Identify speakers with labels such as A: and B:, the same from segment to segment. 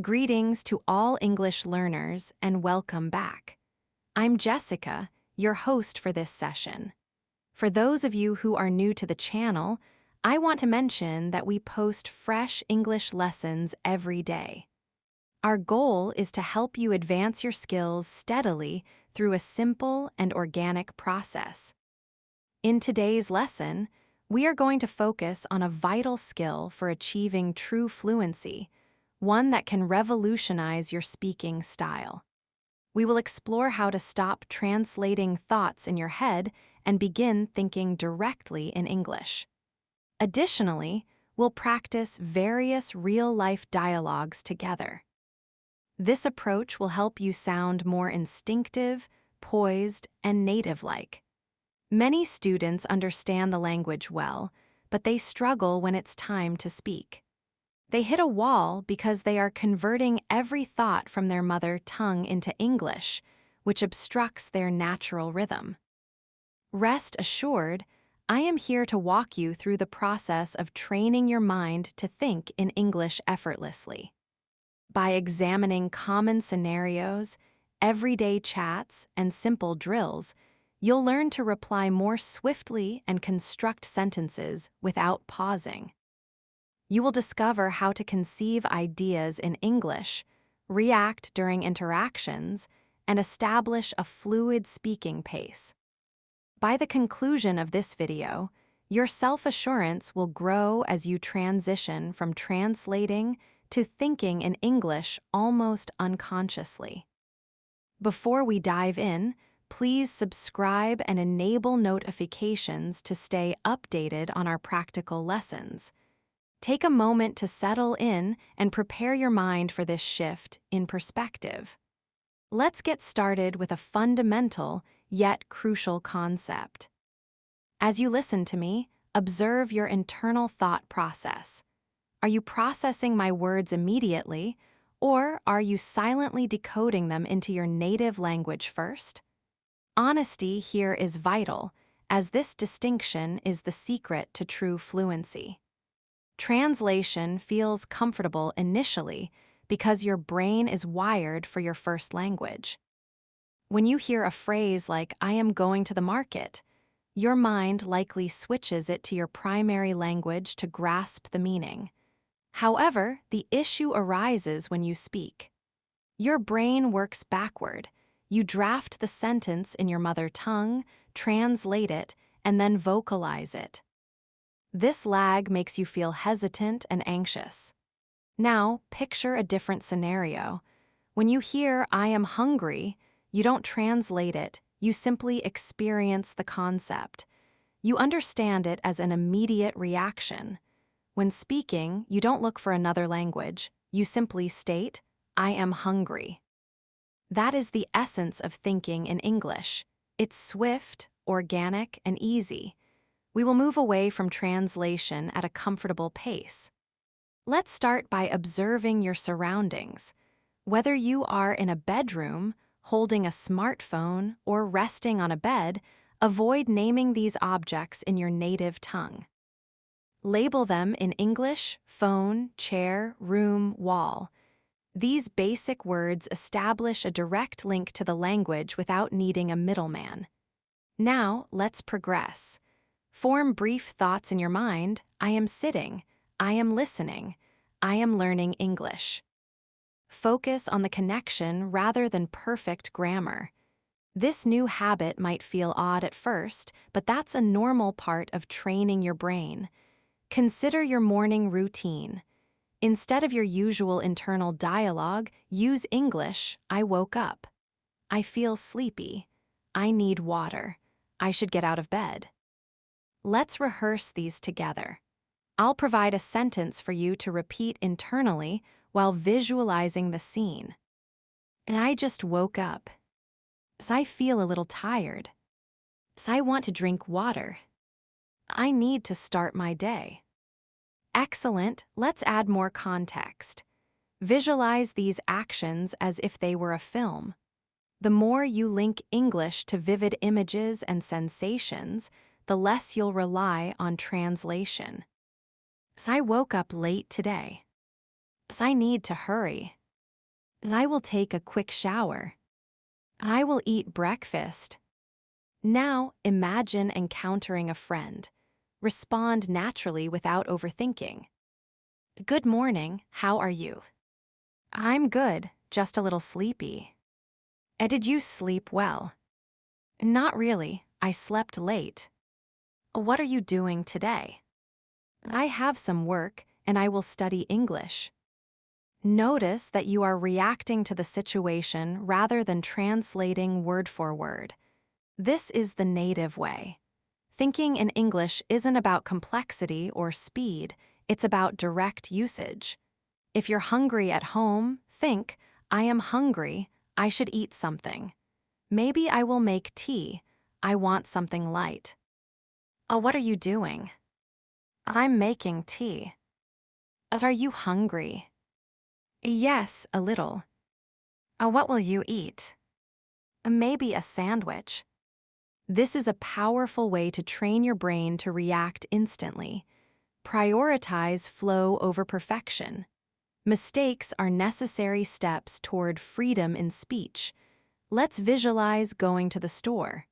A: Greetings to all English learners and welcome back. I'm Jessica, your host for this session. For those of you who are new to the channel, I want to mention that we post fresh English lessons every day. Our goal is to help you advance your skills steadily through a simple and organic process. In today's lesson, we are going to focus on a vital skill for achieving true fluency, one that can revolutionize your speaking style. We will explore how to stop translating thoughts in your head and begin thinking directly in English. Additionally, we'll practice various real-life dialogues together. This approach will help you sound more instinctive, poised, and native-like. Many students understand the language well, but they struggle when it's time to speak. They hit a wall because they are converting every thought from their mother tongue into English, which obstructs their natural rhythm. Rest assured, I am here to walk you through the process of training your mind to think in English effortlessly. By examining common scenarios, everyday chats, and simple drills, you'll learn to reply more swiftly and construct sentences without pausing. You will discover how to conceive ideas in English, react during interactions, and establish a fluid speaking pace. By the conclusion of this video, your self-assurance will grow as you transition from translating to thinking in English almost unconsciously. Before we dive in, please subscribe and enable notifications to stay updated on our practical lessons. Take a moment to settle in and prepare your mind for this shift in perspective. Let's get started with a fundamental yet crucial concept. As you listen to me, observe your internal thought process. Are you processing my words immediately, or are you silently decoding them into your native language first? Honesty here is vital, as this distinction is the secret to true fluency. Translation feels comfortable initially because your brain is wired for your first language. When you hear a phrase like, "I am going to the market," your mind likely switches it to your primary language to grasp the meaning. However, the issue arises when you speak. Your brain works backward. You draft the sentence in your mother tongue, translate it, and then vocalize it. This lag makes you feel hesitant and anxious. Now, picture a different scenario. When you hear, "I am hungry," you don't translate it, you simply experience the concept. You understand it as an immediate reaction. When speaking, you don't look for another language, you simply state, "I am hungry." That is the essence of thinking in English. It's swift, organic, and easy. We will move away from translation at a comfortable pace. Let's start by observing your surroundings. Whether you are in a bedroom, holding a smartphone, or resting on a bed, avoid naming these objects in your native tongue. Label them in English, phone, chair, room, wall. These basic words establish a direct link to the language without needing a middleman. Now, let's progress. Form brief thoughts in your mind. I am sitting. I am listening. I am learning English. Focus on the connection rather than perfect grammar. This new habit might feel odd at first, but that's a normal part of training your brain. Consider your morning routine. Instead of your usual internal dialogue, use English. I woke up. I feel sleepy. I need water. I should get out of bed. Let's rehearse these together. I'll provide a sentence for you to repeat internally while visualizing the scene. I just woke up. I feel a little tired. I want to drink water. I need to start my day. Excellent, let's add more context. Visualize these actions as if they were a film. The more you link English to vivid images and sensations, the less you'll rely on translation. I woke up late today. I need to hurry. I will take a quick shower. I will eat breakfast. Now, imagine encountering a friend. Respond naturally without overthinking. Good morning, how are you? I'm good, just a little sleepy. Did you sleep well? Not really, I slept late. What are you doing today? I have some work, and I will study English. Notice that you are reacting to the situation rather than translating word for word. This is the native way. Thinking in English isn't about complexity or speed, it's about direct usage. If you're hungry at home, think, I am hungry, I should eat something. Maybe I will make tea, I want something light. What are you doing? I'm making tea. Are you hungry? Yes, a little. What will you eat? Maybe a sandwich. This is a powerful way to train your brain to react instantly. Prioritize flow over perfection. Mistakes are necessary steps toward freedom in speech. Let's visualize going to the store.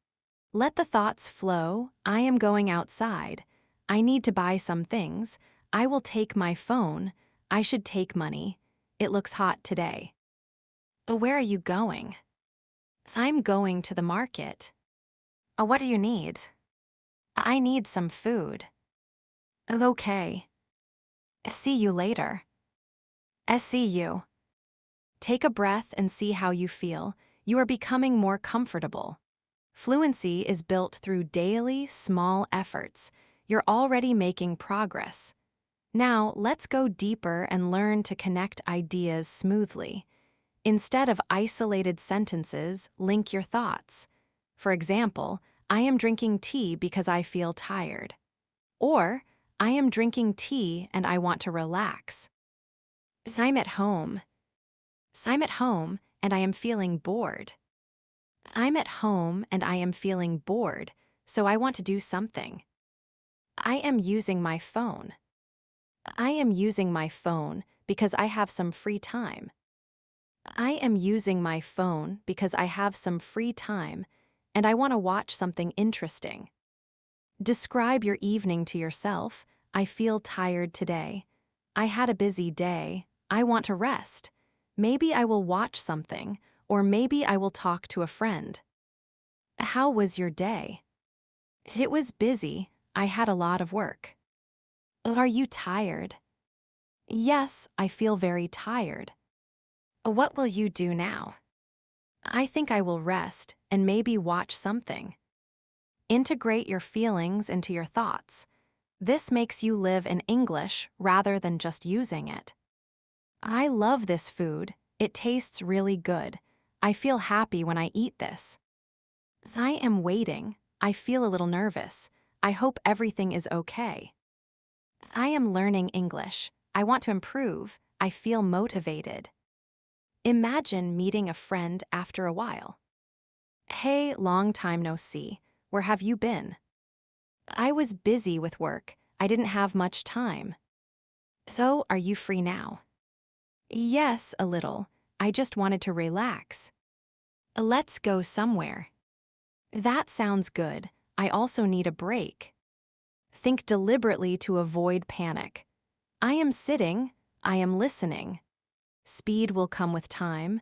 A: Let the thoughts flow. I am going outside. I need to buy some things. I will take my phone. I should take money. It looks hot today. Where are you going? I'm going to the market. What do you need? I need some food. Okay. See you later. See you. Take a breath and see how you feel. You are becoming more comfortable. Fluency is built through daily, small efforts. You're already making progress. Now, let's go deeper and learn to connect ideas smoothly. Instead of isolated sentences, link your thoughts. For example, I am drinking tea because I feel tired. Or, I am drinking tea and I want to relax. I'm at home. I'm at home and I am feeling bored. I'm at home and I am feeling bored, so I want to do something. I am using my phone. I am using my phone because I have some free time. I am using my phone because I have some free time and I want to watch something interesting. Describe your evening to yourself. I feel tired today. I had a busy day. I want to rest. Maybe I will watch something, or maybe I will talk to a friend. How was your day? It was busy. I had a lot of work. Are you tired? Yes, I feel very tired. What will you do now? I think I will rest and maybe watch something. Integrate your feelings into your thoughts. This makes you live in English rather than just using it. I love this food. It tastes really good. I feel happy when I eat this. I am waiting. I feel a little nervous. I hope everything is okay. I am learning English. I want to improve. I feel motivated. Imagine meeting a friend after a while. Hey, long time no see. Where have you been? I was busy with work. I didn't have much time. So, are you free now? Yes, a little. I just wanted to relax. Let's go somewhere. That sounds good. I also need a break. Think deliberately to avoid panic. I am sitting. I am listening. Speed will come with time.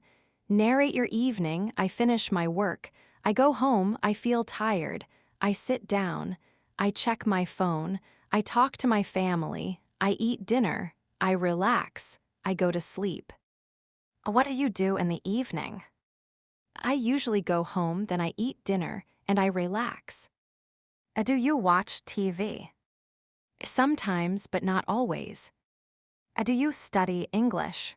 A: Narrate your evening. I finish my work. I go home. I feel tired. I sit down. I check my phone. I talk to my family. I eat dinner. I relax. I go to sleep. What do you do in the evening? I usually go home, then I eat dinner, and I relax. Do you watch TV? Sometimes, but not always. Do you study English?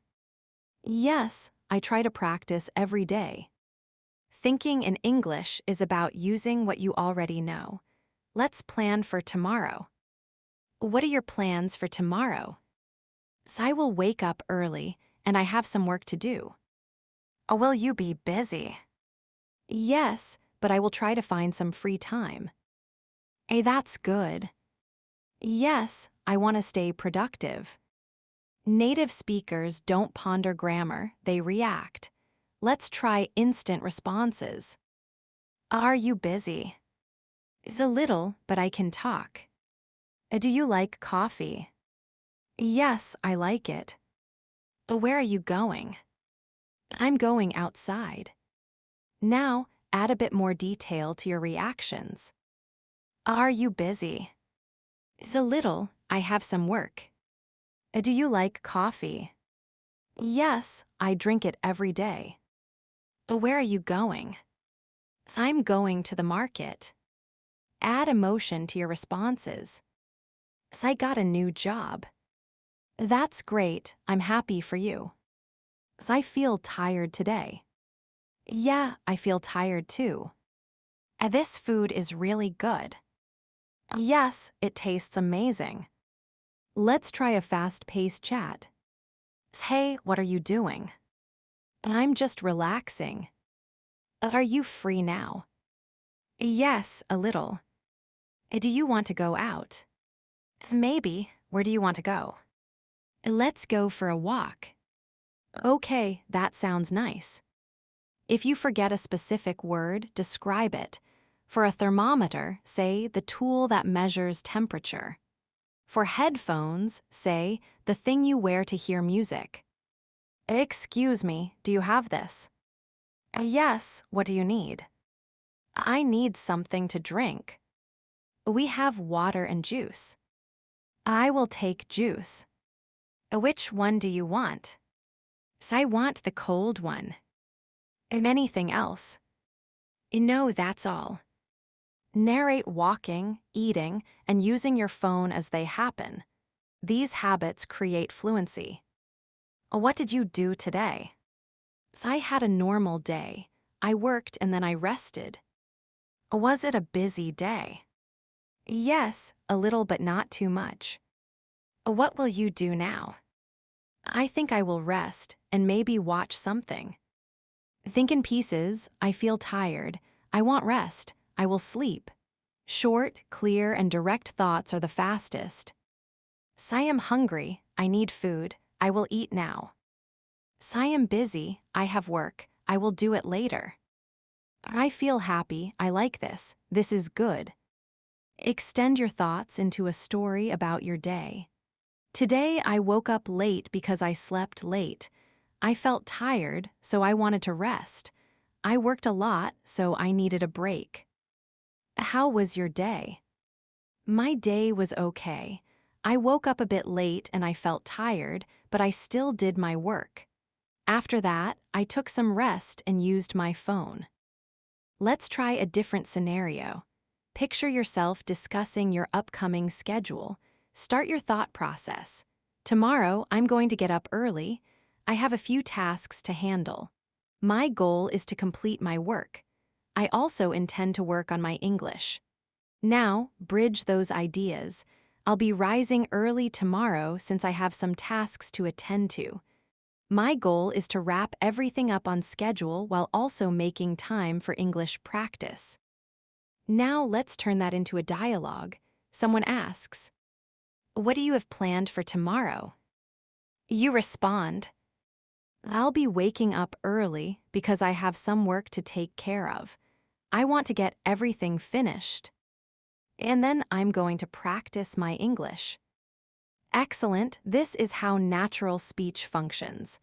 A: Yes, I try to practice every day. Thinking in English is about using what you already know. Let's plan for tomorrow. What are your plans for tomorrow? I will wake up early, and I have some work to do. Will you be busy? Yes, but I will try to find some free time. That's good. Yes, I want to stay productive. Native speakers don't ponder grammar, they react. Let's try instant responses. Are you busy? It's a little, but I can talk. Do you like coffee? Yes, I like it. Where are you going? I'm going outside. Now, add a bit more detail to your reactions. Are you busy? It's a little, I have some work. Do you like coffee? Yes, I drink it every day. Where are you going? I'm going to the market. Add emotion to your responses. I got a new job. That's great, I'm happy for you. I feel tired today. Yeah, I feel tired too. This food is really good. Yes, it tastes amazing. Let's try a fast-paced chat. Hey, what are you doing? I'm just relaxing. Are you free now? Yes, a little. Do you want to go out? Maybe. Where do you want to go? Let's go for a walk. Okay, that sounds nice. If you forget a specific word, describe it. For a thermometer, say the tool that measures temperature. For headphones, say the thing you wear to hear music. Excuse me, do you have this? Yes, what do you need? I need something to drink. We have water and juice. I will take juice. Which one do you want? I want the cold one. Anything else? No, that's all. Narrate walking, eating, and using your phone as they happen. These habits create fluency. What did you do today? I had a normal day. I worked and then I rested. Was it a busy day? Yes, a little but not too much. What will you do now? I think I will rest and maybe watch something. Think in pieces. I feel tired. I want rest. I will sleep. Short, clear, and direct thoughts are the fastest. I am hungry. I need food. I will eat now. I am busy. I have work. I will do it later. I feel happy. I like this. This is good. Extend your thoughts into a story about your day. Today I woke up late because I slept late. I felt tired, so I wanted to rest. I worked a lot, so I needed a break. How was your day? My day was okay. I woke up a bit late and I felt tired, but I still did my work. After that, I took some rest and used my phone. Let's try a different scenario. Picture yourself discussing your upcoming schedule. Start your thought process. Tomorrow, I'm going to get up early. I have a few tasks to handle. My goal is to complete my work. I also intend to work on my English. Now, bridge those ideas. I'll be rising early tomorrow since I have some tasks to attend to. My goal is to wrap everything up on schedule while also making time for English practice. Now let's turn that into a dialogue. Someone asks, "What do you have planned for tomorrow?" You respond, "I'll be waking up early because I have some work to take care of. I want to get everything finished. And then I'm going to practice my English." Excellent. This is how natural speech functions.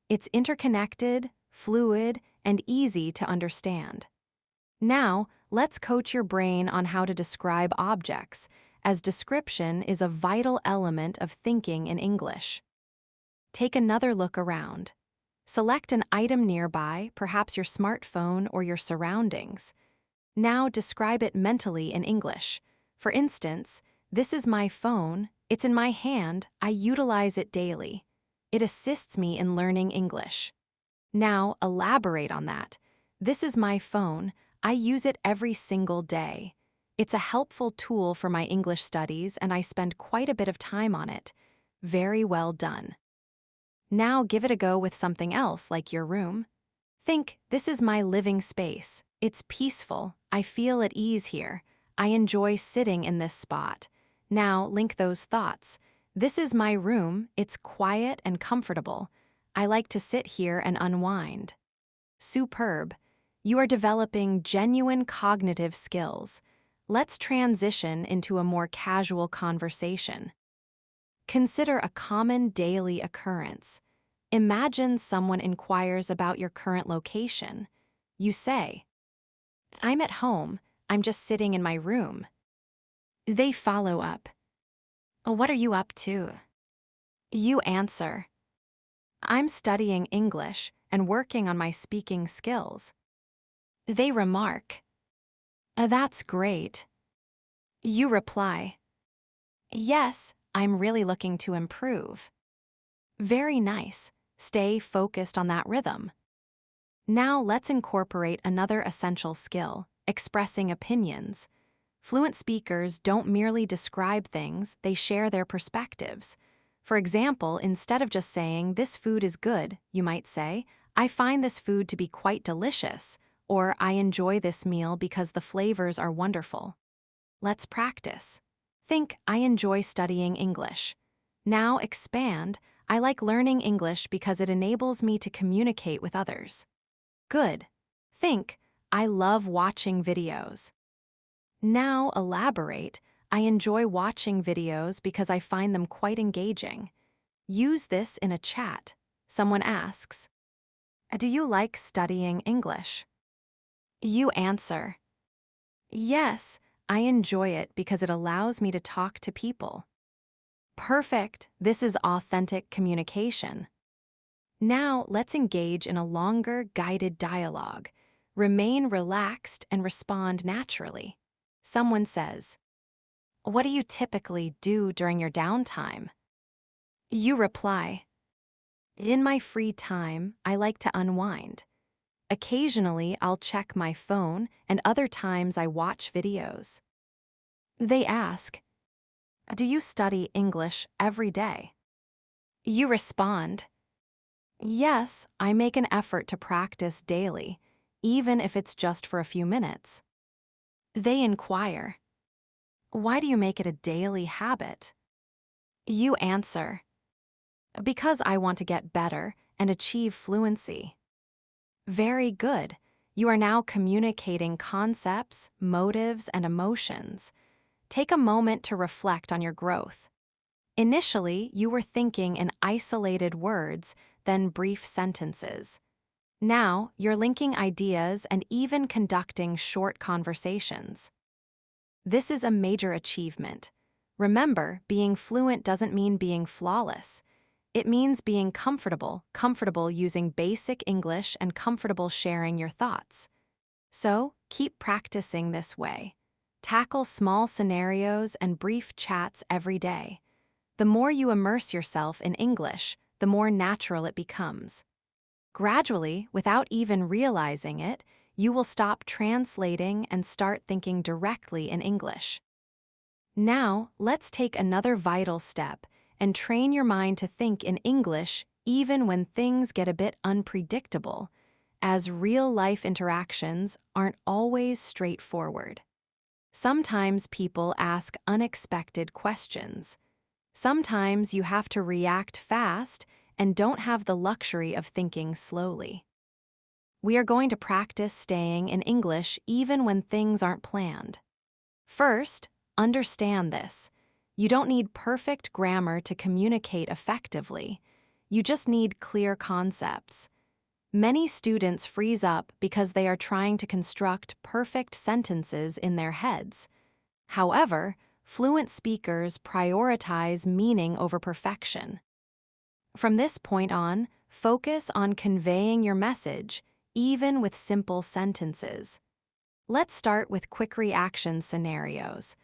A: It's interconnected, fluid, and easy to understand. Now, let's coach your brain on how to describe objects, as description is a vital element of thinking in English. Take another look around. Select an item nearby, perhaps your smartphone or your surroundings. Now describe it mentally in English. For instance, this is my phone, it's in my hand, I utilize it daily. It assists me in learning English. Now elaborate on that. This is my phone, I use it every single day. It's a helpful tool for my English studies and I spend quite a bit of time on it. Very well done. Now give it a go with something else like your room. Think, this is my living space. It's peaceful. I feel at ease here. I enjoy sitting in this spot. Now link those thoughts. This is my room, it's quiet and comfortable. I like to sit here and unwind. Superb. You are developing genuine cognitive skills. Let's transition into a more casual conversation. Consider a common daily occurrence. Imagine someone inquires about your current location. You say, "I'm at home. I'm just sitting in my room." They follow up, "Oh, what are you up to?" You answer, "I'm studying English and working on my speaking skills." They remark, "That's great." You reply, "Yes, I'm really looking to improve." Very nice. Stay focused on that rhythm. Now let's incorporate another essential skill, expressing opinions. Fluent speakers don't merely describe things, they share their perspectives. For example, instead of just saying, "This food is good," you might say, "I find this food to be quite delicious," or "I enjoy this meal because the flavors are wonderful." Let's practice. Think, "I enjoy studying English." Now expand, "I like learning English because it enables me to communicate with others." Good. Think, "I love watching videos." Now elaborate, "I enjoy watching videos because I find them quite engaging." Use this in a chat. Someone asks, "Do you like studying English?" You answer, "Yes, I enjoy it because it allows me to talk to people." Perfect. This is authentic communication. Now let's engage in a longer, guided dialogue. Remain relaxed and respond naturally. Someone says, "What do you typically do during your downtime?" You reply, "In my free time, I like to unwind. Occasionally, I'll check my phone, and other times I watch videos." They ask, "Do you study English every day?" You respond, "Yes, I make an effort to practice daily, even if it's just for a few minutes." They inquire, "Why do you make it a daily habit?" You answer, "Because I want to get better and achieve fluency." Very good. You are now communicating concepts, motives, and emotions. Take a moment to reflect on your growth. Initially, you were thinking in isolated words, then brief sentences. Now, you're linking ideas and even conducting short conversations. This is a major achievement. Remember, being fluent doesn't mean being flawless. It means being comfortable using basic English and comfortable sharing your thoughts. So, keep practicing this way. Tackle small scenarios and brief chats every day. The more you immerse yourself in English, the more natural it becomes. Gradually, without even realizing it, you will stop translating and start thinking directly in English. Now, let's take another vital step and train your mind to think in English even when things get a bit unpredictable, as real-life interactions aren't always straightforward. Sometimes people ask unexpected questions. Sometimes you have to react fast and don't have the luxury of thinking slowly. We are going to practice staying in English even when things aren't planned. First, understand this. You don't need perfect grammar to communicate effectively. You just need clear concepts. Many students freeze up because they are trying to construct perfect sentences in their heads. However, fluent speakers prioritize meaning over perfection. From this point on, focus on conveying your message, even with simple sentences. Let's start with quick reaction scenarios.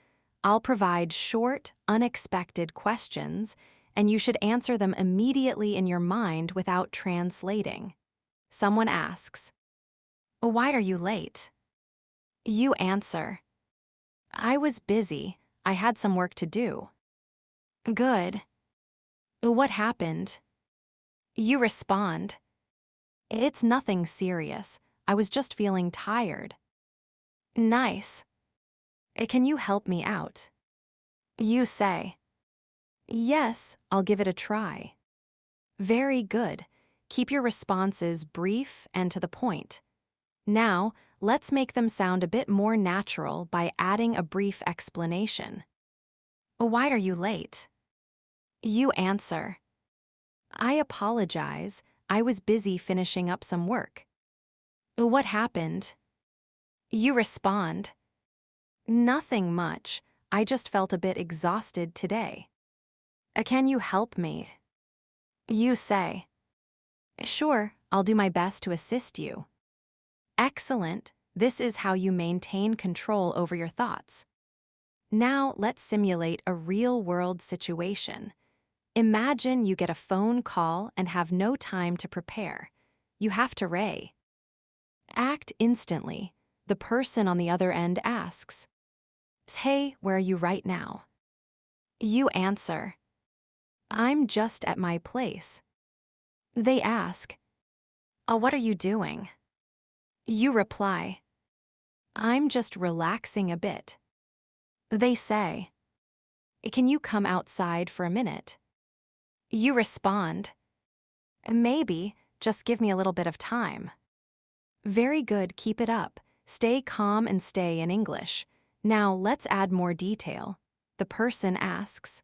A: I'll provide short, unexpected questions, and you should answer them immediately in your mind without translating. Someone asks, "Why are you late?" You answer, "I was busy. I had some work to do." Good. What happened? You respond, "It's nothing serious. I was just feeling tired." Nice. Can you help me out? You say, Yes, I'll give it a try. Very good. Keep your responses brief and to the point. Now, let's make them sound a bit more natural by adding a brief explanation. Why are you late? You answer, I apologize, I was busy finishing up some work. What happened? You respond, nothing much, I just felt a bit exhausted today. Can you help me? You say, sure, I'll do my best to assist you. Excellent, this is how you maintain control over your thoughts. Now let's simulate a real-world situation. Imagine you get a phone call and have no time to prepare. You have to act instantly. The person on the other end asks, hey, where are you right now? You answer, I'm just at my place. They ask, what are you doing? You reply, I'm just relaxing a bit. They say, can you come outside for a minute? You respond, maybe, just give me a little bit of time. Very good, keep it up. Stay calm and stay in English. Now let's add more detail. The person asks,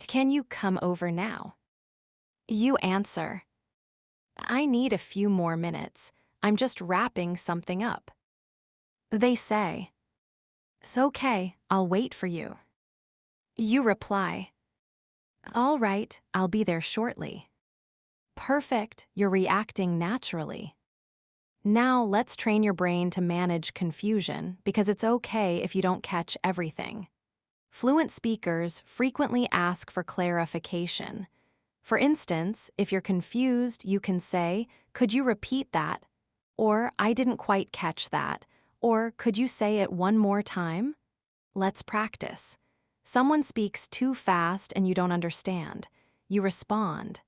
A: can you come over now? You answer, I need a few more minutes. I'm just wrapping something up. They say, it's okay, I'll wait for you. You reply, all right, I'll be there shortly. Perfect, you're reacting naturally. Now let's train your brain to manage confusion because it's okay if you don't catch everything. Fluent speakers frequently ask for clarification. For instance, if you're confused, you can say, could you repeat that? Or, I didn't quite catch that. Or, could you say it one more time? Let's practice. Someone speaks too fast and you don't understand. You respond,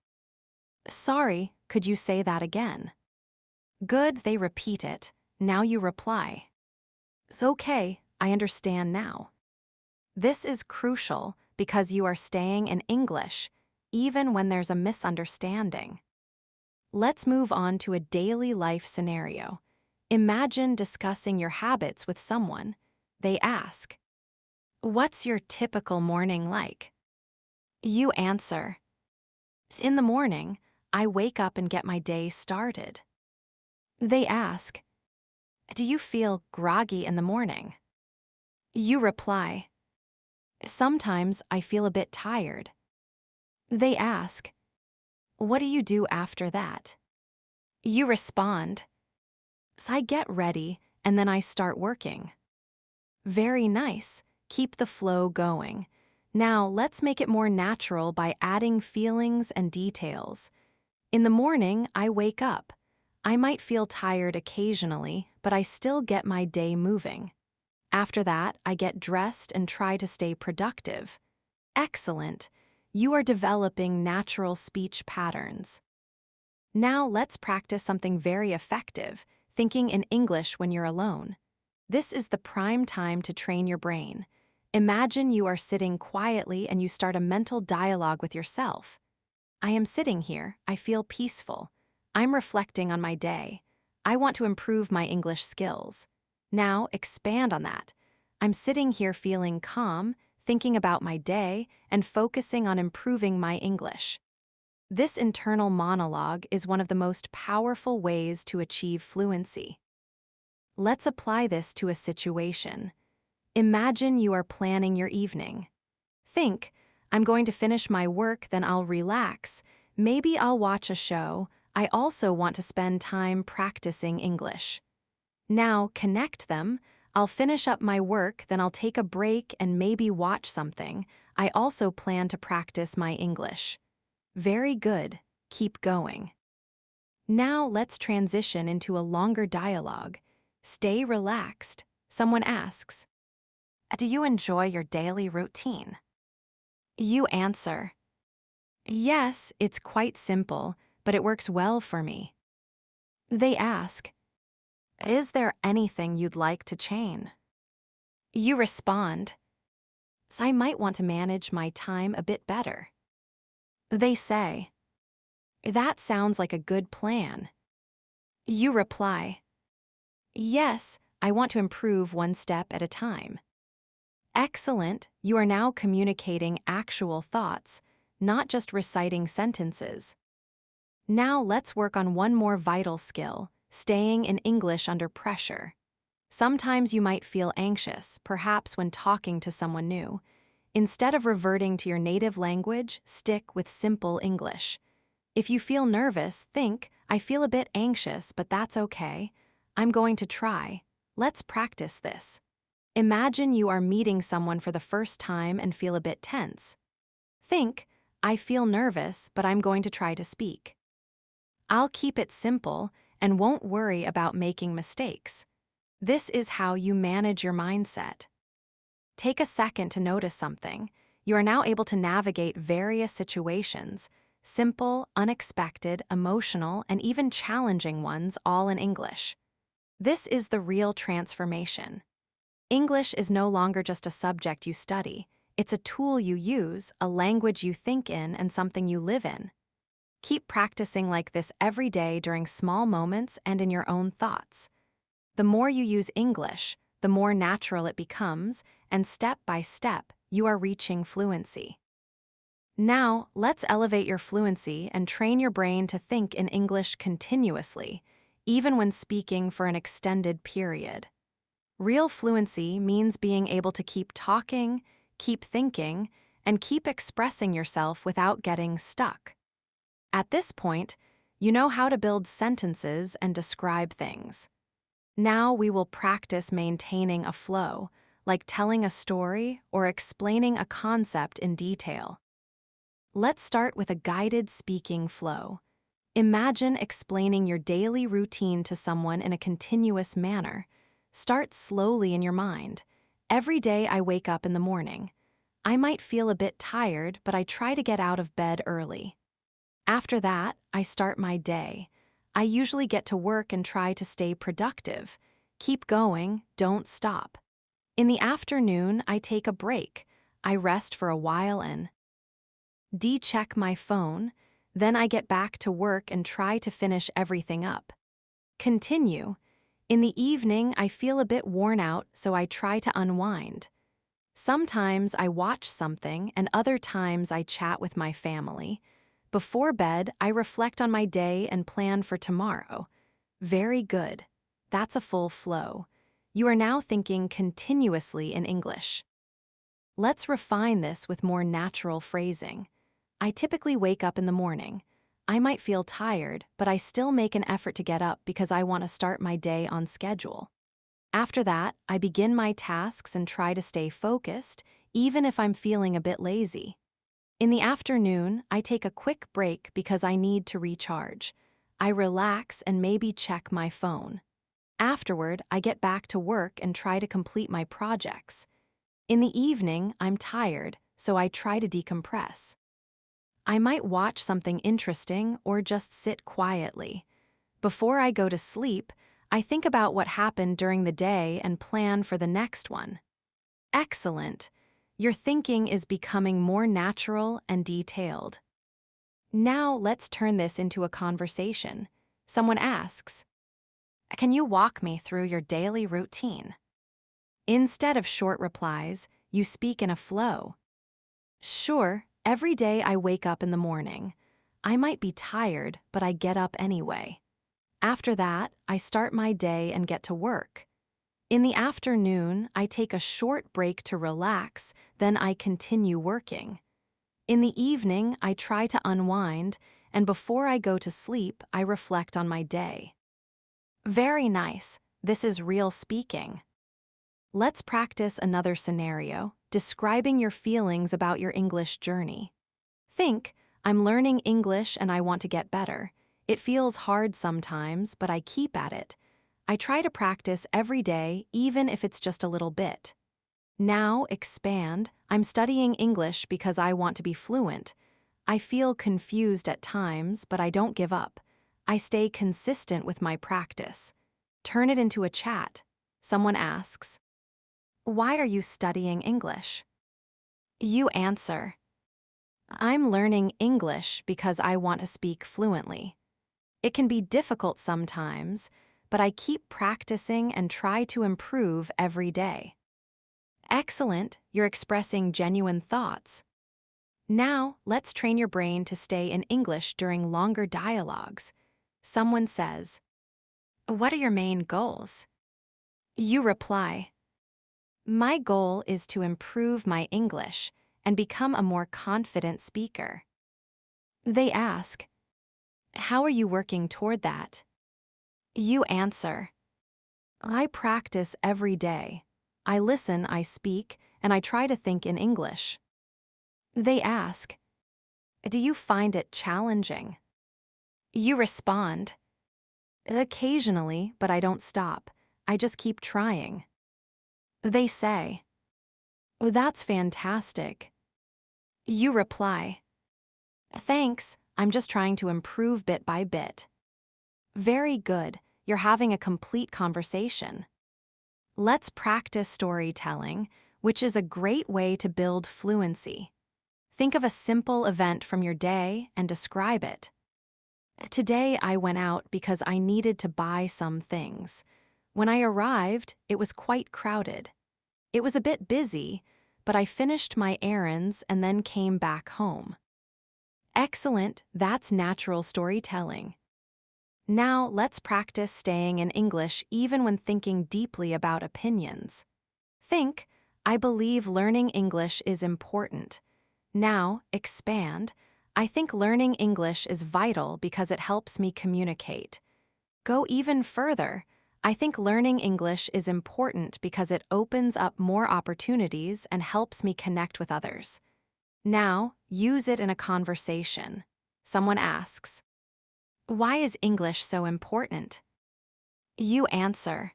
A: sorry, could you say that again? Good, they repeat it. Now you reply, it's okay, I understand now. This is crucial because you are staying in English, even when there's a misunderstanding. Let's move on to a daily life scenario. Imagine discussing your habits with someone. They ask, what's your typical morning like? You answer, in the morning, I wake up and get my day started. They ask, do you feel groggy in the morning? You reply, sometimes I feel a bit tired. They ask, what do you do after that? You respond, I get ready and then I start working. Very nice. Keep the flow going. Now let's make it more natural by adding feelings and details. In the morning, I wake up. I might feel tired occasionally, but I still get my day moving. After that, I get dressed and try to stay productive. Excellent. You are developing natural speech patterns. Now let's practice something very effective, thinking in English when you're alone. This is the prime time to train your brain. Imagine you are sitting quietly and you start a mental dialogue with yourself. I am sitting here, I feel peaceful. I'm reflecting on my day. I want to improve my English skills. Now expand on that. I'm sitting here feeling calm, thinking about my day, and focusing on improving my English. This internal monologue is one of the most powerful ways to achieve fluency. Let's apply this to a situation. Imagine you are planning your evening. Think, I'm going to finish my work, then I'll relax. Maybe I'll watch a show. I also want to spend time practicing English. Now connect them. I'll finish up my work, then I'll take a break and maybe watch something. I also plan to practice my English. Very good. Keep going. Now let's transition into a longer dialogue. Stay relaxed. Someone asks, do you enjoy your daily routine? You answer, yes, it's quite simple, but it works well for me. They ask, is there anything you'd like to change? You respond, I might want to manage my time a bit better. They say, that sounds like a good plan. You reply, yes, I want to improve one step at a time. Excellent, you are now communicating actual thoughts, not just reciting sentences. Now let's work on one more vital skill, staying in English under pressure. Sometimes you might feel anxious, perhaps when talking to someone new. Instead of reverting to your native language, stick with simple English. If you feel nervous, think, I feel a bit anxious, but that's okay. I'm going to try. Let's practice this. Imagine you are meeting someone for the first time and feel a bit tense. Think, I feel nervous, but I'm going to try to speak. I'll keep it simple and won't worry about making mistakes. This is how you manage your mindset. Take a second to notice something. You are now able to navigate various situations, simple, unexpected, emotional, and even challenging ones, all in English. This is the real transformation. English is no longer just a subject you study. It's a tool you use, a language you think in, and something you live in. Keep practicing like this every day during small moments and in your own thoughts. The more you use English, the more natural it becomes, and step by step, you are reaching fluency. Now, let's elevate your fluency and train your brain to think in English continuously, even when speaking for an extended period. Real fluency means being able to keep talking, keep thinking, and keep expressing yourself without getting stuck. At this point, you know how to build sentences and describe things. Now we will practice maintaining a flow, like telling a story or explaining a concept in detail. Let's start with a guided speaking flow. Imagine explaining your daily routine to someone in a continuous manner. Start slowly in your mind. Every day I wake up in the morning. I might feel a bit tired, but I try to get out of bed early. After that, I start my day. I usually get to work and try to stay productive. Keep going, don't stop. In the afternoon, I take a break. I rest for a while and check my phone. Then I get back to work and try to finish everything up. Continue. In the evening, I feel a bit worn out, so I try to unwind. Sometimes I watch something, and other times I chat with my family. Before bed, I reflect on my day and plan for tomorrow. Very good. That's a full flow. You are now thinking continuously in English. Let's refine this with more natural phrasing. I typically wake up in the morning. I might feel tired, but I still make an effort to get up because I want to start my day on schedule. After that, I begin my tasks and try to stay focused, even if I'm feeling a bit lazy. In the afternoon, I take a quick break because I need to recharge. I relax and maybe check my phone. Afterward, I get back to work and try to complete my projects. In the evening, I'm tired, so I try to decompress. I might watch something interesting or just sit quietly. Before I go to sleep, I think about what happened during the day and plan for the next one. Excellent. Your thinking is becoming more natural and detailed. Now let's turn this into a conversation. Someone asks, can you walk me through your daily routine? Instead of short replies, you speak in a flow. Sure, every day I wake up in the morning. I might be tired, but I get up anyway. After that, I start my day and get to work. In the afternoon, I take a short break to relax, then I continue working. In the evening, I try to unwind, and before I go to sleep, I reflect on my day. Very nice. This is real speaking. Let's practice another scenario, describing your feelings about your English journey. Think, I'm learning English and I want to get better. It feels hard sometimes, but I keep at it. I try to practice every day, even if it's just a little bit. Now, expand. I'm studying English because I want to be fluent. I feel confused at times, but I don't give up. I stay consistent with my practice. Turn it into a chat. Someone asks, why are you studying English? You answer, I'm learning English because I want to speak fluently. It can be difficult sometimes, but I keep practicing and try to improve every day. Excellent, you're expressing genuine thoughts. Now, let's train your brain to stay in English during longer dialogues. Someone says, what are your main goals? You reply, my goal is to improve my English and become a more confident speaker. They ask, how are you working toward that? You answer, I practice every day. I listen, I speak, and I try to think in English. They ask, do you find it challenging? You respond, occasionally, but I don't stop. I just keep trying. They say, oh, that's fantastic. You reply, thanks, I'm just trying to improve bit by bit. Very good, you're having a complete conversation. Let's practice storytelling, which is a great way to build fluency. Think of a simple event from your day and describe it. Today I went out because I needed to buy some things. When I arrived, it was quite crowded. It was a bit busy, but I finished my errands and then came back home. Excellent, that's natural storytelling. Now let's practice staying in English even when thinking deeply about opinions. Think, I believe learning English is important. Now, expand, I think learning English is vital because it helps me communicate. Go even further, I think learning English is important because it opens up more opportunities and helps me connect with others. Now, use it in a conversation. Someone asks, why is English so important? You answer,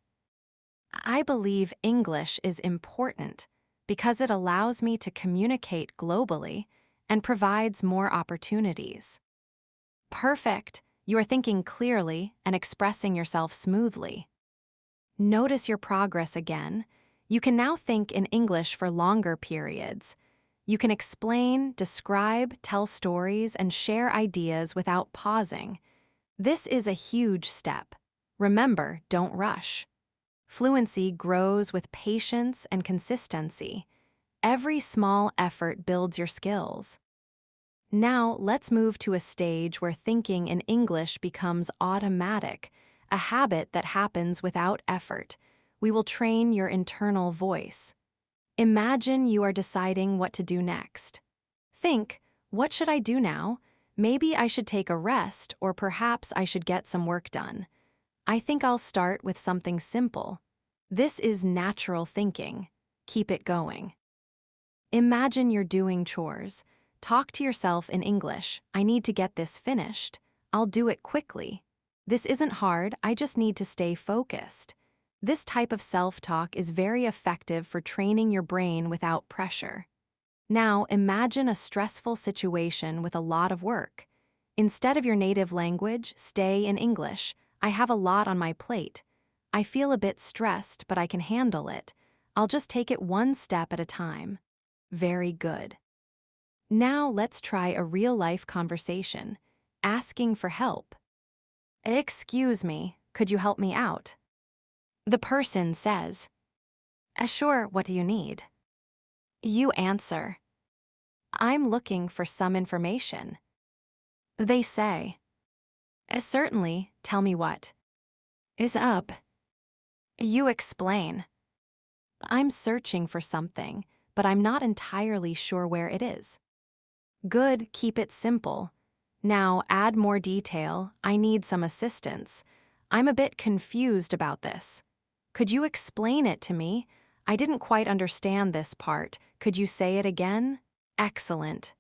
A: I believe English is important because it allows me to communicate globally and provides more opportunities. Perfect, you are thinking clearly and expressing yourself smoothly. Notice your progress again. You can now think in English for longer periods. You can explain, describe, tell stories, and share ideas without pausing. This is a huge step. Remember, don't rush. Fluency grows with patience and consistency. Every small effort builds your skills. Now, let's move to a stage where thinking in English becomes automatic, a habit that happens without effort. We will train your internal voice. Imagine you are deciding what to do next. Think, what should I do now? Maybe I should take a rest, or perhaps I should get some work done. I think I'll start with something simple. This is natural thinking. Keep it going. Imagine you're doing chores. Talk to yourself in English. I need to get this finished. I'll do it quickly. This isn't hard, I just need to stay focused. This type of self-talk is very effective for training your brain without pressure. Now, imagine a stressful situation with a lot of work. Instead of your native language, stay in English. I have a lot on my plate. I feel a bit stressed, but I can handle it. I'll just take it one step at a time. Very good. Now let's try a real-life conversation, asking for help. Excuse me, could you help me out? The person says, sure, what do you need? You answer, I'm looking for some information. They say, certainly, tell me what is up. You explain, I'm searching for something, but I'm not entirely sure where it is. Good, keep it simple. Now add more detail, I need some assistance. I'm a bit confused about this. Could you explain it to me? I didn't quite understand this part. Could you say it again? Excellent.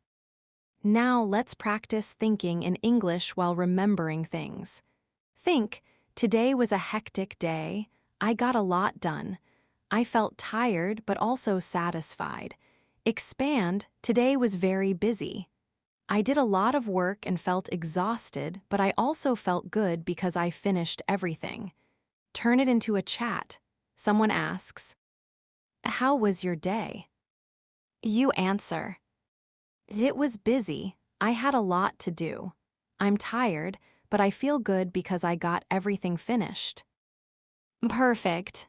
A: Now let's practice thinking in English while remembering things. Think, today was a hectic day. I got a lot done. I felt tired but also satisfied. Expand, today was very busy. I did a lot of work and felt exhausted, but I also felt good because I finished everything. Turn it into a chat. Someone asks, how was your day? You answer. It was busy. I had a lot to do. I'm tired, but I feel good because I got everything finished. Perfect.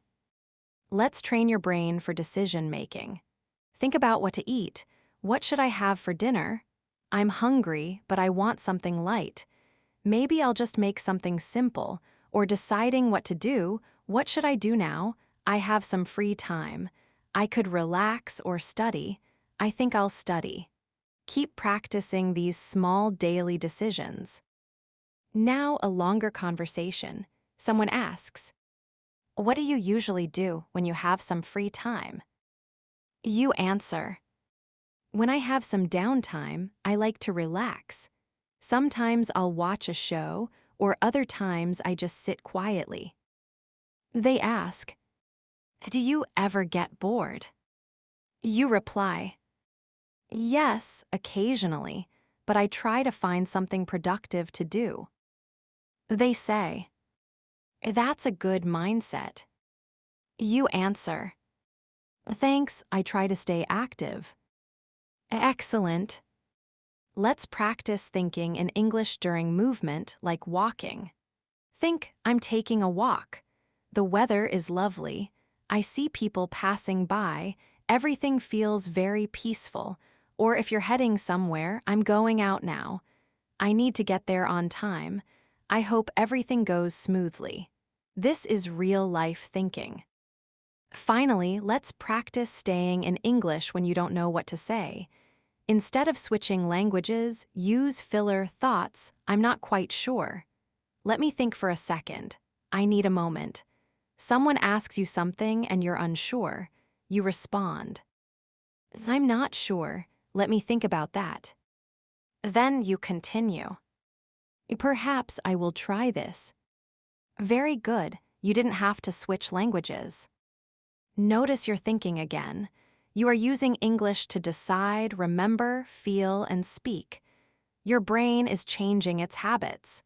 A: Let's train your brain for decision making. Think about what to eat. What should I have for dinner? I'm hungry, but I want something light. Maybe I'll just make something simple. Or deciding what to do. What should I do now? I have some free time. I could relax or study. I think I'll study. Keep practicing these small daily decisions. Now, a longer conversation. Someone asks, "What do you usually do when you have some free time?" You answer, "When I have some downtime, I like to relax. Sometimes I'll watch a show, or other times I just sit quietly." They ask, "Do you ever get bored?" You reply, "Yes, occasionally, but I try to find something productive to do." They say, "That's a good mindset." You answer, "Thanks, I try to stay active." Excellent. Let's practice thinking in English during movement, like walking. Think, I'm taking a walk. The weather is lovely. I see people passing by. Everything feels very peaceful. Or if you're heading somewhere, I'm going out now. I need to get there on time. I hope everything goes smoothly. This is real-life thinking. Finally, let's practice staying in English when you don't know what to say. Instead of switching languages, use filler thoughts, "I'm not quite sure." "Let me think for a second." "I need a moment." Someone asks you something and you're unsure. You respond, "I'm not sure. Let me think about that." Then you continue. "Perhaps I will try this." Very good. You didn't have to switch languages. Notice your thinking again. You are using English to decide, remember, feel, and speak. Your brain is changing its habits.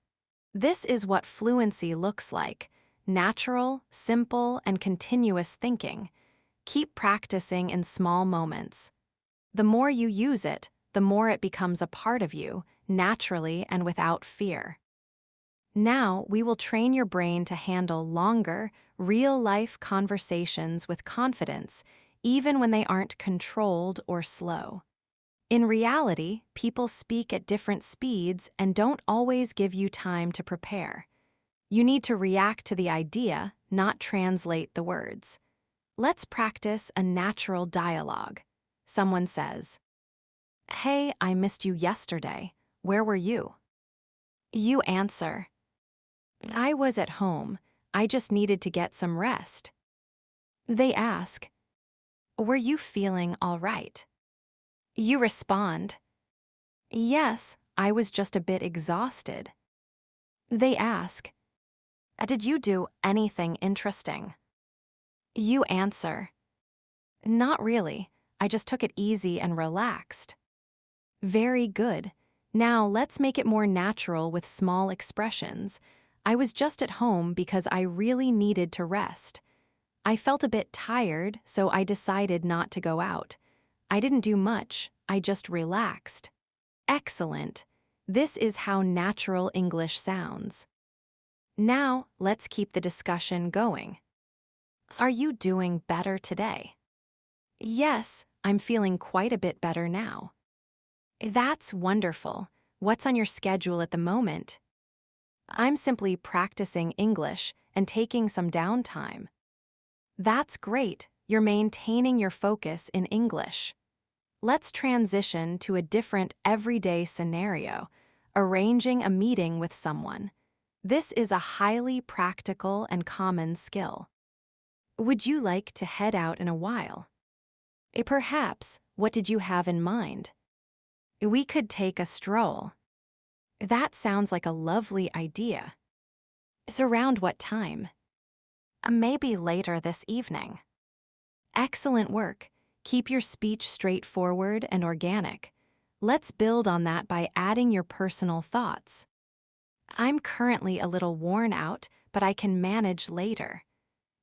A: This is what fluency looks like: natural, simple, and continuous thinking. Keep practicing in small moments. The more you use it, the more it becomes a part of you, naturally and without fear. Now, we will train your brain to handle longer, real-life conversations with confidence, even when they aren't controlled or slow. In reality, people speak at different speeds and don't always give you time to prepare. You need to react to the idea, not translate the words. Let's practice a natural dialogue. Someone says, "Hey, I missed you yesterday. Where were you?" You answer, "I was at home. I just needed to get some rest." They ask, "Were you feeling all right?" You respond, "Yes, I was just a bit exhausted." They ask, "Did you do anything interesting?" You answer, "Not really. I just took it easy and relaxed." Very good. Now let's make it more natural with small expressions. "I was just at home because I really needed to rest. I felt a bit tired, so I decided not to go out. I didn't do much, I just relaxed." Excellent. This is how natural English sounds. Now, let's keep the discussion going. Are you doing better today? Yes, I'm feeling quite a bit better now. That's wonderful. What's on your schedule at the moment? I'm simply practicing English and taking some downtime. That's great. You're maintaining your focus in English. Let's transition to a different everyday scenario, arranging a meeting with someone. This is a highly practical and common skill. Would you like to head out in a while? Perhaps. What did you have in mind? We could take a stroll. That sounds like a lovely idea. It's around what time? Maybe later this evening. Excellent work. Keep your speech straightforward and organic. Let's build on that by adding your personal thoughts. I'm currently a little worn out, but I can manage later.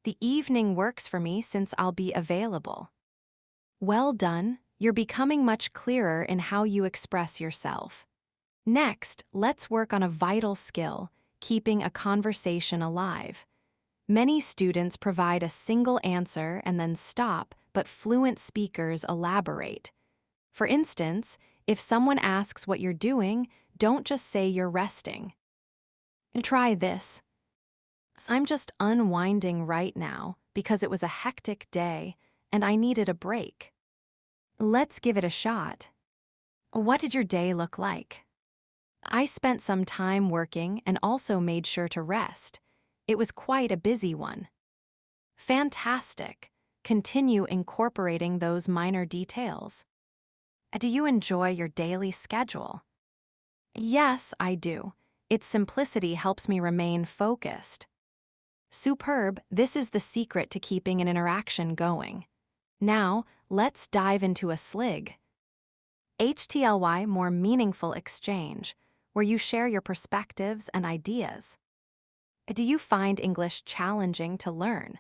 A: The evening works for me since I'll be available. Well done. You're becoming much clearer in how you express yourself. Next, let's work on a vital skill, keeping a conversation alive. Many students provide a single answer and then stop, but fluent speakers elaborate. For instance, if someone asks what you're doing, don't just say you're resting. Try this. I'm just unwinding right now because it was a hectic day and I needed a break. Let's give it a shot. What did your day look like? I spent some time working and also made sure to rest. It was quite a busy one. Fantastic. Continue incorporating those minor details. Do you enjoy your daily schedule? Yes, I do. Its simplicity helps me remain focused. Superb, this is the secret to keeping an interaction going. Now, let's dive into a slig. HTLY, more meaningful exchange, where you share your perspectives and ideas. Do you find English challenging to learn?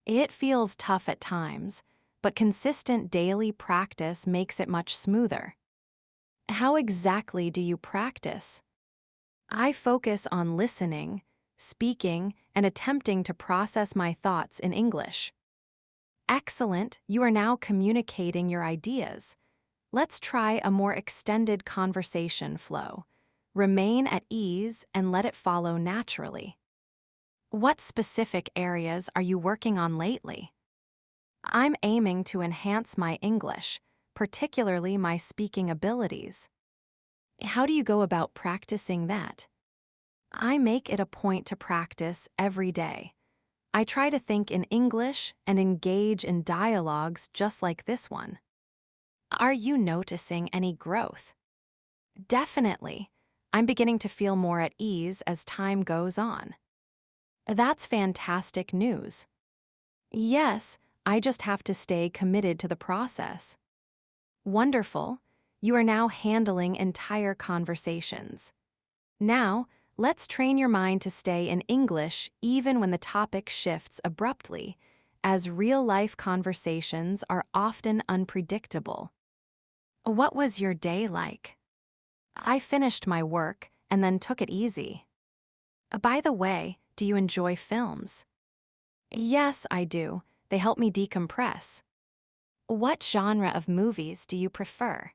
A: It feels tough at times, but consistent daily practice makes it much smoother. How exactly do you practice? I focus on listening, speaking, and attempting to process my thoughts in English. Excellent, you are now communicating your ideas. Let's try a more extended conversation flow. Remain at ease and let it follow naturally. What specific areas are you working on lately? I'm aiming to enhance my English, particularly my speaking abilities. How do you go about practicing that? I make it a point to practice every day. I try to think in English and engage in dialogues just like this one. Are you noticing any growth? Definitely. I'm beginning to feel more at ease as time goes on. That's fantastic news. Yes, I just have to stay committed to the process. Wonderful. You are now handling entire conversations. Now, let's train your mind to stay in English even when the topic shifts abruptly, as real-life conversations are often unpredictable. What was your day like? I finished my work and then took it easy. By the way, do you enjoy films? Yes, I do. They help me decompress. What genre of movies do you prefer?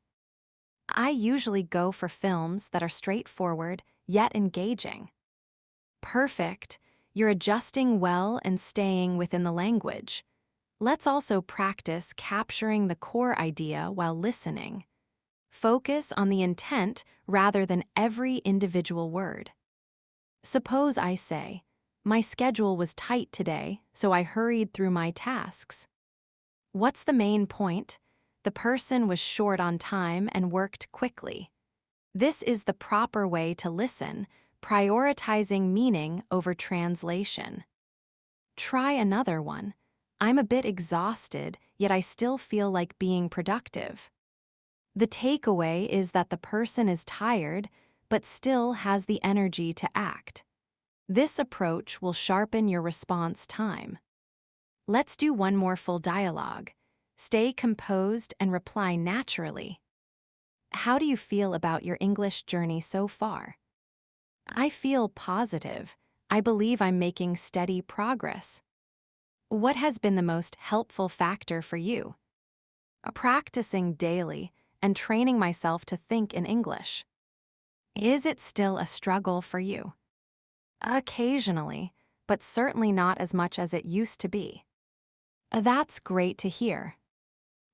A: I usually go for films that are straightforward yet engaging. Perfect. You're adjusting well and staying within the language. Let's also practice capturing the core idea while listening. Focus on the intent rather than every individual word. Suppose I say, "My schedule was tight today, so I hurried through my tasks." What's the main point? The person was short on time and worked quickly. This is the proper way to listen, prioritizing meaning over translation. Try another one. I'm a bit exhausted, yet I still feel like being productive. The takeaway is that the person is tired, but still has the energy to act. This approach will sharpen your response time. Let's do one more full dialogue. Stay composed and reply naturally. How do you feel about your English journey so far? I feel positive. I believe I'm making steady progress. What has been the most helpful factor for you? Practicing daily and training myself to think in English. Is it still a struggle for you? Occasionally, but certainly not as much as it used to be. That's great to hear.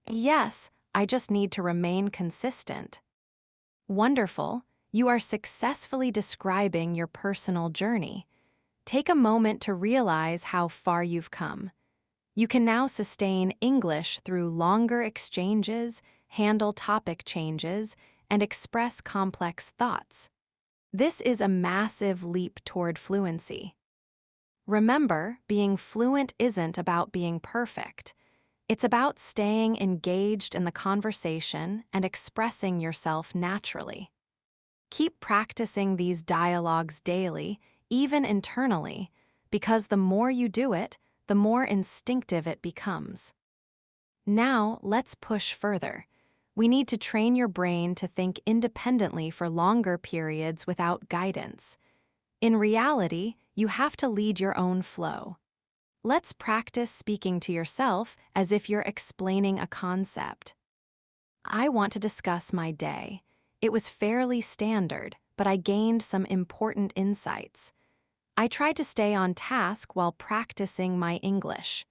A: Yes, I just need to remain consistent. Wonderful, you are successfully describing your personal journey. Take a moment to realize how far you've come. You can now sustain English through longer exchanges, handle topic changes, and express complex thoughts. This is a massive leap toward fluency. Remember, being fluent isn't about being perfect. It's about staying engaged in the conversation and expressing yourself naturally. Keep practicing these dialogues daily, even internally, because the more you do it, the more instinctive it becomes. Now, let's push further. We need to train your brain to think independently for longer periods without guidance. In reality, you have to lead your own flow. Let's practice speaking to yourself as if you're explaining a concept. I want to discuss my day. It was fairly standard, but I gained some important insights. I tried to stay on task while practicing my English.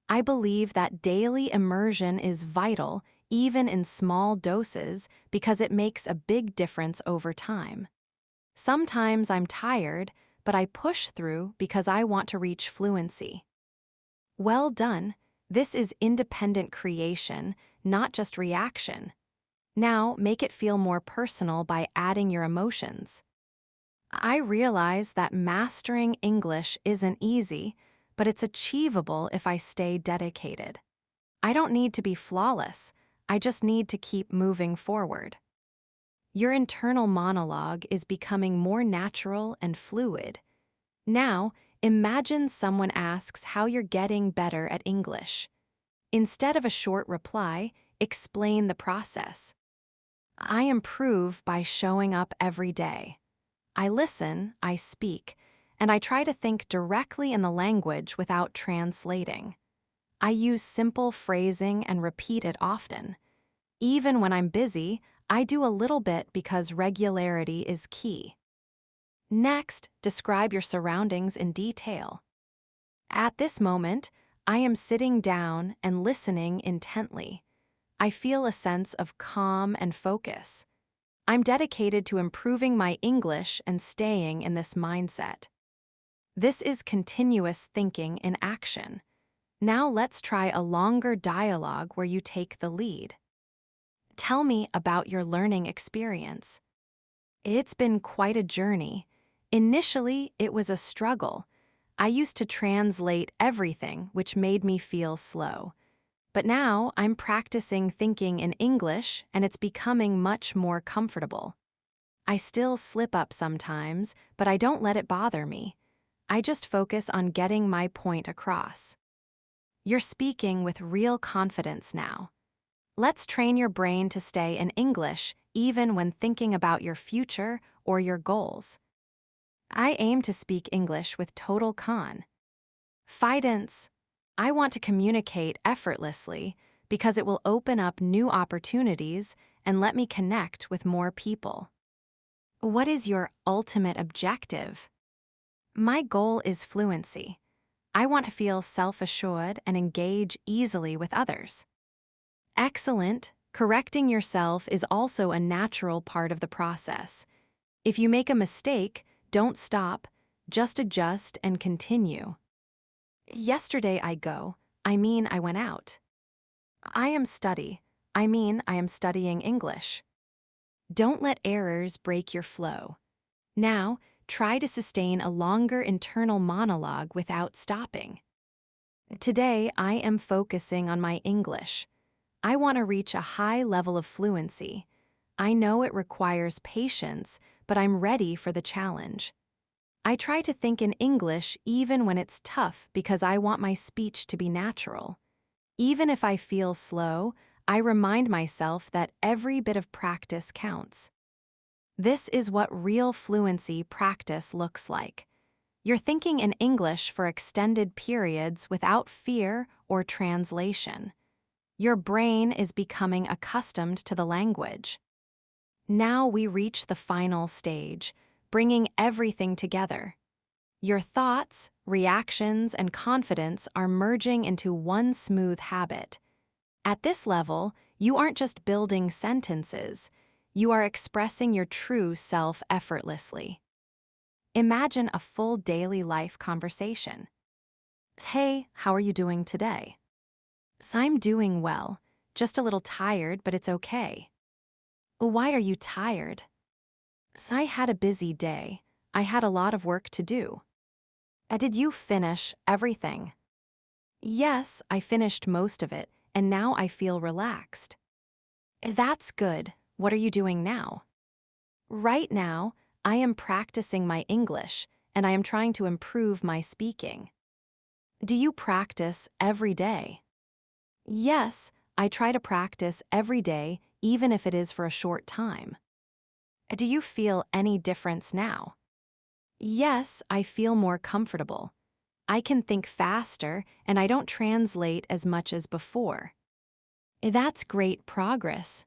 A: I believe that daily immersion is vital, even in small doses, because it makes a big difference over time. Sometimes I'm tired, but I push through because I want to reach fluency. Well done. This is independent creation, not just reaction. Now, make it feel more personal by adding your emotions. I realize that mastering English isn't easy, but it's achievable if I stay dedicated. I don't need to be flawless, I just need to keep moving forward. Your internal monologue is becoming more natural and fluid. Now, imagine someone asks how you're getting better at English. Instead of a short reply, explain the process. I improve by showing up every day. I listen, I speak, and I try to think directly in the language without translating. I use simple phrasing and repeat it often. Even when I'm busy, I do a little bit because regularity is key. Next, describe your surroundings in detail. At this moment, I am sitting down and listening intently. I feel a sense of calm and focus. I'm dedicated to improving my English and staying in this mindset. This is continuous thinking in action. Now let's try a longer dialogue where you take the lead. Tell me about your learning experience. It's been quite a journey. Initially, it was a struggle. I used to translate everything, which made me feel slow. But now I'm practicing thinking in English, and it's becoming much more comfortable. I still slip up sometimes, but I don't let it bother me. I just focus on getting my point across. You're speaking with real confidence now. Let's train your brain to stay in English even when thinking about your future or your goals. I aim to speak English with total confidence. I want to communicate effortlessly because it will open up new opportunities and let me connect with more people. What is your ultimate objective? My goal is fluency. I want to feel self-assured and engage easily with others. Excellent. Correcting yourself is also a natural part of the process. If you make a mistake, don't stop, just adjust and continue. Yesterday I went out. I am studying English. Don't let errors break your flow. Now, try to sustain a longer internal monologue without stopping. Today, I am focusing on my English. I want to reach a high level of fluency. I know it requires patience, but I'm ready for the challenge. I try to think in English even when it's tough because I want my speech to be natural. Even if I feel slow, I remind myself that every bit of practice counts. This is what real fluency practice looks like. You're thinking in English for extended periods without fear or translation. Your brain is becoming accustomed to the language. Now we reach the final stage, bringing everything together. Your thoughts, reactions, and confidence are merging into one smooth habit. At this level, you aren't just building sentences, you are expressing your true self effortlessly. Imagine a full daily life conversation. Hey, how are you doing today? I'm doing well, just a little tired, but it's okay. Why are you tired? I had a busy day. I had a lot of work to do. Did you finish everything? Yes, I finished most of it, and now I feel relaxed. That's good. What are you doing now? Right now, I am practicing my English, and I am trying to improve my speaking. Do you practice every day? Yes, I try to practice every day, even if it is for a short time. Do you feel any difference now? Yes, I feel more comfortable. I can think faster and I don't translate as much as before. That's great progress.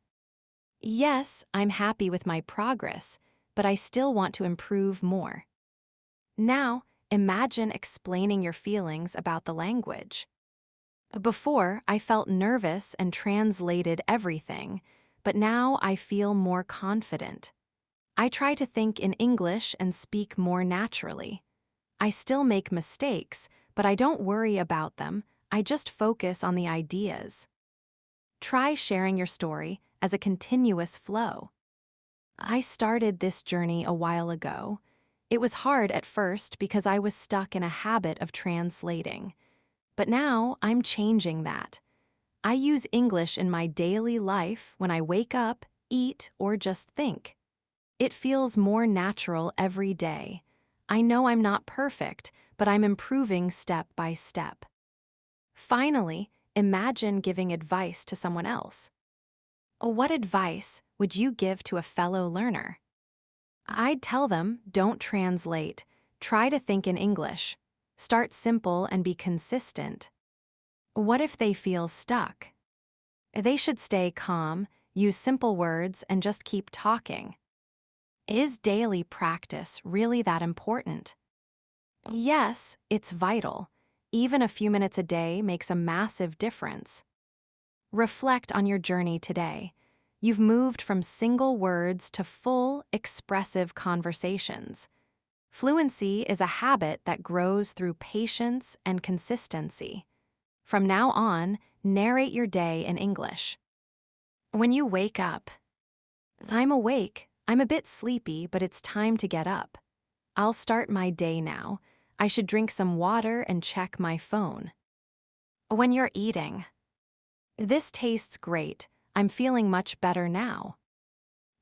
A: Yes, I'm happy with my progress, but I still want to improve more. Now, imagine explaining your feelings about the language. Before, I felt nervous and translated everything, but now I feel more confident. I try to think in English and speak more naturally. I still make mistakes, but I don't worry about them, I just focus on the ideas. Try sharing your story as a continuous flow. I started this journey a while ago. It was hard at first because I was stuck in a habit of translating. But now I'm changing that. I use English in my daily life when I wake up, eat, or just think. It feels more natural every day. I know I'm not perfect, but I'm improving step by step. Finally, imagine giving advice to someone else. What advice would you give to a fellow learner? I'd tell them, don't translate. Try to think in English. Start simple and be consistent. What if they feel stuck? They should stay calm, use simple words, and just keep talking. Is daily practice really that important? Yes, it's vital. Even a few minutes a day makes a massive difference. Reflect on your journey today. You've moved from single words to full, expressive conversations. Fluency is a habit that grows through patience and consistency. From now on, narrate your day in English. When you wake up, I'm awake. I'm a bit sleepy, but it's time to get up. I'll start my day now. I should drink some water and check my phone. When you're eating, this tastes great. I'm feeling much better now.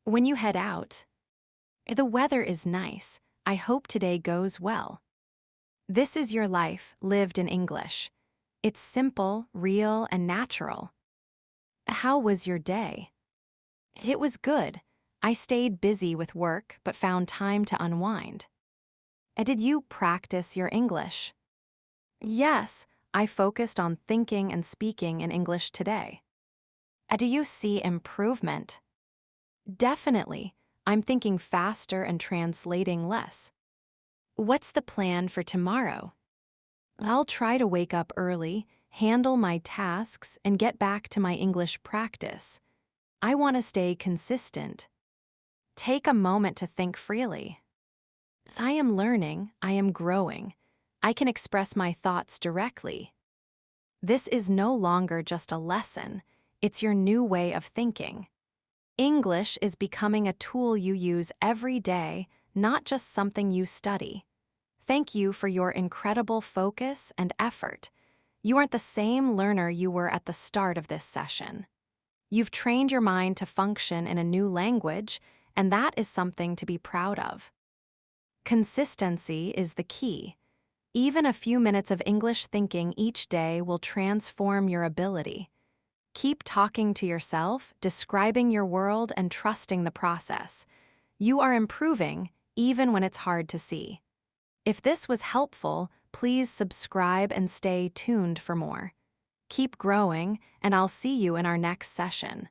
A: When you head out, the weather is nice. I hope today goes well. This is your life lived in English. It's simple, real, and natural. How was your day? It was good. I stayed busy with work but found time to unwind. Did you practice your English? Yes, I focused on thinking and speaking in English today. Do you see improvement? Definitely. I'm thinking faster and translating less. What's the plan for tomorrow? I'll try to wake up early, handle my tasks, and get back to my English practice. I want to stay consistent. Take a moment to think freely. I am learning, I am growing. I can express my thoughts directly. This is no longer just a lesson, it's your new way of thinking. English is becoming a tool you use every day, not just something you study. Thank you for your incredible focus and effort. You aren't the same learner you were at the start of this session. You've trained your mind to function in a new language, and that is something to be proud of. Consistency is the key. Even a few minutes of English thinking each day will transform your ability. Keep talking to yourself, describing your world, and trusting the process. You are improving, even when it's hard to see. If this was helpful, please subscribe and stay tuned for more. Keep growing, and I'll see you in our next session.